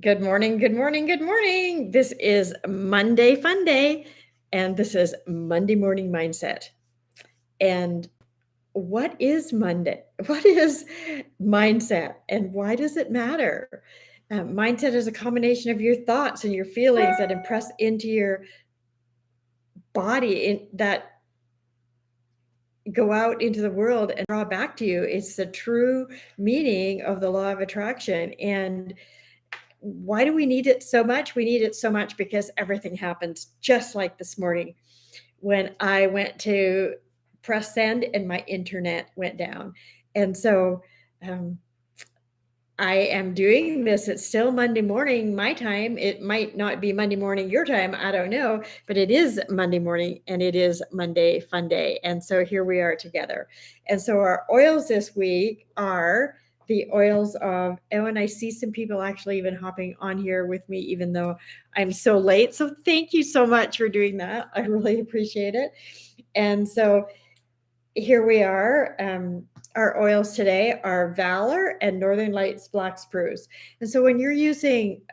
Good morning, good morning, good morning. This is Monday Fun Day, and this is Monday Morning Mindset. And what is Monday? What is mindset, and why does it matter? Mindset is a combination of your thoughts and your feelings that impress into your body that go out into the world and draw back to you. It's the true meaning of the law of attraction. And why do we need it so much? We need it so much because everything happens just like this morning when I went to press send and my internet went down. And so um, I am doing this. It's still Monday morning, my time. It might not be Monday morning, your time. I don't know, but it is Monday morning and it is Monday Fun Day. And so here we are together. And so our oils this week are the oils of, oh, and I see some people actually even hopping on here with me, even though I'm so late. So thank you so much for doing that. I really appreciate it. And so here we are. Our oils today are Valor and Northern Lights Black Spruce. And so when you're using,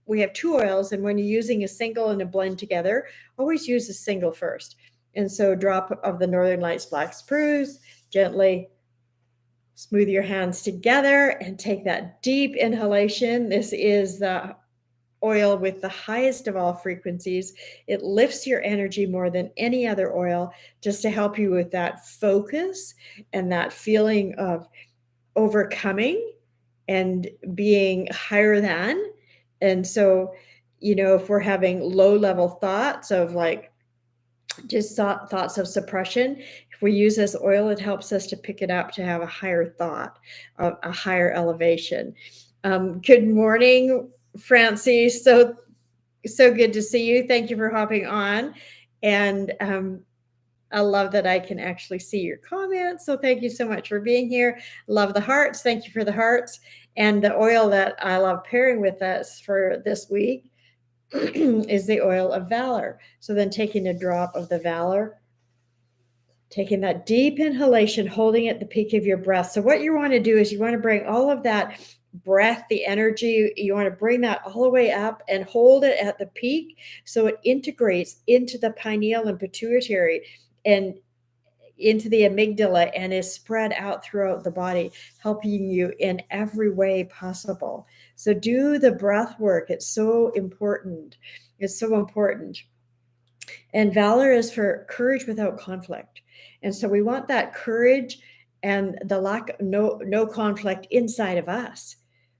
we have two oils, and when you're using a single and a blend together, always use a single first. And so drop of the Northern Lights Black Spruce, gently smooth your hands together and take that deep inhalation. This is the oil with the highest of all frequencies. It lifts your energy more than any other oil, just to help you with that focus and that feeling of overcoming and being higher than. And so, if we're having low level thoughts of like just thoughts of suppression, if we use this oil, it helps us to pick it up to have a higher thought, a higher elevation. Good morning, Francie. So good to see you. Thank you for hopping on. And I love that I can actually see your comments. So thank you so much for being here. Love the hearts. Thank you for the hearts. And the oil that I love pairing with us for this week is the oil of Valor. So then taking a drop of the Valor, taking that deep inhalation, holding at the peak of your breath. So what you want to do is you want to bring all of that breath, the energy, you want to bring that all the way up and hold it at the peak so it integrates into the pineal and pituitary and into the amygdala and is spread out throughout the body, helping you in every way possible. So do the breath work. It's so important. It's so important. And valor is for courage without conflict. And so we want that courage and the lack no conflict inside of us,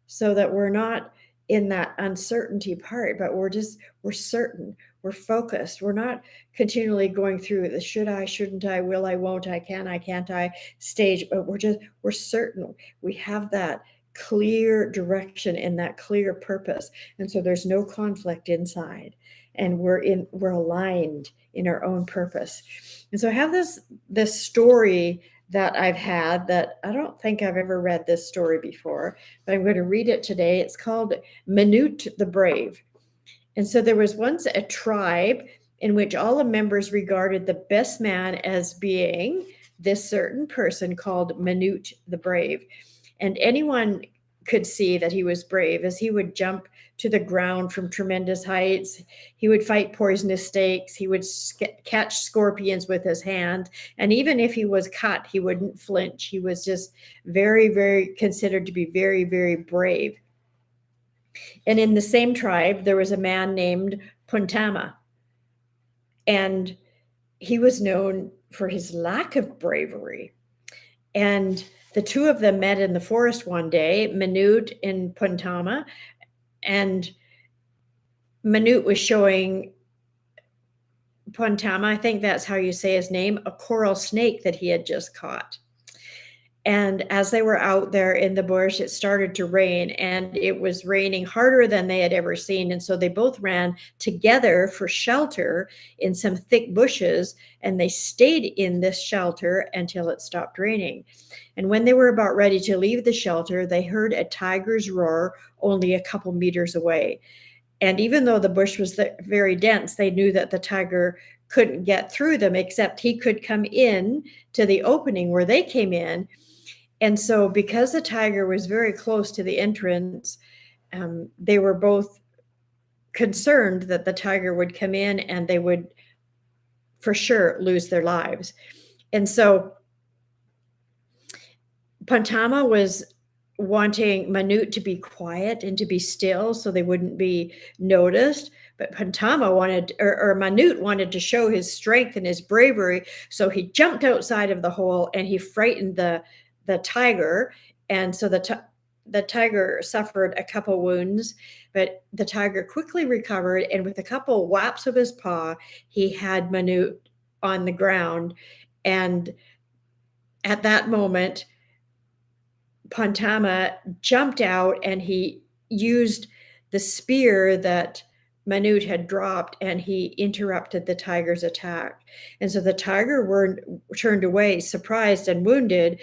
so that we're not in that uncertainty part, but we're certain, we're focused, we're not continually going through the should I, shouldn't I, will I, won't I, can I, can't I stage, but we're certain we have that clear direction and that clear purpose. And so there's no conflict inside, and we're aligned in our own purpose. And so I have this story that I've had that I don't think I've ever read this story before, but I'm going to read it today. It's called Manute the Brave. And so there was once a tribe in which all the members regarded the best man as being this certain person called Manute the Brave. And anyone could see that he was brave, as he would jump to the ground from tremendous heights. He would fight poisonous snakes. He would catch scorpions with his hand. And even if he was cut, he wouldn't flinch. He was just very, very considered to be very, very brave. And in the same tribe, there was a man named Puntama. And he was known for his lack of bravery. And the two of them met in the forest one day, Manute and Puntama, and Manute was showing Puntama, I think that's how you say his name, a coral snake that he had just caught. And as they were out there in the bush, it started to rain, and it was raining harder than they had ever seen. And so they both ran together for shelter in some thick bushes, and they stayed in this shelter until it stopped raining. And when they were about ready to leave the shelter, they heard a tiger's roar only a couple meters away. And even though the bush was very dense, they knew that the tiger couldn't get through them, except he could come in to the opening where they came in. And so because the tiger was very close to the entrance, they were both concerned that the tiger would come in and they would for sure lose their lives. And so Pantama was wanting Manute to be quiet and to be still so they wouldn't be noticed. But Pantama wanted, or Manute wanted to show his strength and his bravery. So he jumped outside of the hole and he frightened the tiger. And so the tiger suffered a couple wounds, but the tiger quickly recovered. And with a couple whaps of his paw, he had Manute on the ground. And at that moment, Pantama jumped out and he used the spear that Manute had dropped and he interrupted the tiger's attack. And so the tiger turned away, surprised and wounded.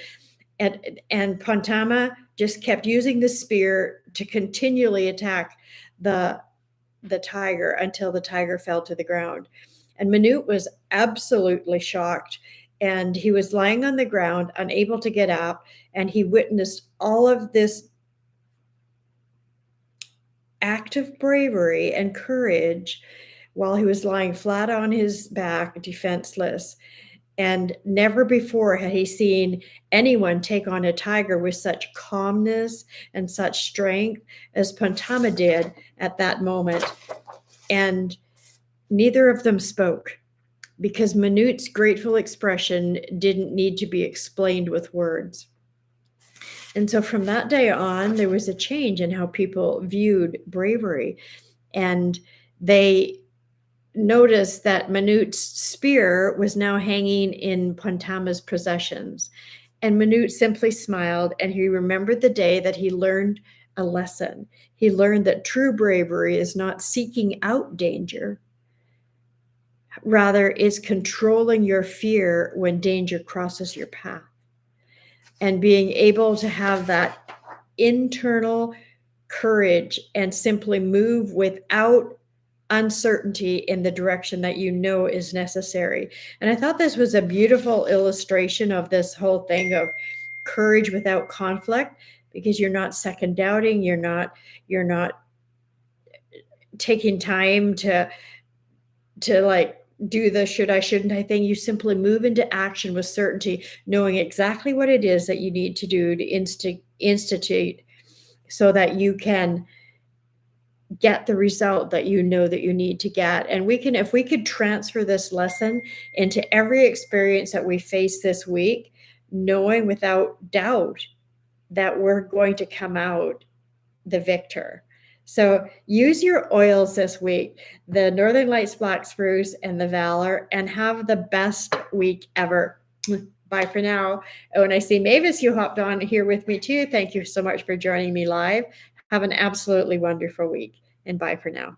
And Pantama just kept using the spear to continually attack the tiger until the tiger fell to the ground. And Manute was absolutely shocked. And he was lying on the ground, unable to get up, and he witnessed all of this act of bravery and courage while he was lying flat on his back, defenseless. And never before had he seen anyone take on a tiger with such calmness and such strength as Pantama did at that moment. And neither of them spoke, because Manute's grateful expression didn't need to be explained with words. And so from that day on, there was a change in how people viewed bravery. And they noticed that Manute's spear was now hanging in Pantama's possessions. And Manute simply smiled, and he remembered the day that he learned a lesson. He learned that true bravery is not seeking out danger, rather is controlling your fear when danger crosses your path, and being able to have that internal courage and simply move without uncertainty in the direction that you know is necessary. And I thought this was a beautiful illustration of this whole thing of courage without conflict, because you're not second doubting, you're not taking time to like do the should I, shouldn't I thing. You simply move into action with certainty, knowing exactly what it is that you need to do to institute so that you can get the result that you know that you need to get. And if we could transfer this lesson into every experience that we face this week, knowing without doubt that we're going to come out the victor. So use your oils this week, the Northern Lights Black Spruce and the Valor, and have the best week ever. Bye for now. Oh, and I see Mavis, you hopped on here with me too. Thank you so much for joining me live. Have an absolutely wonderful week, and bye for now.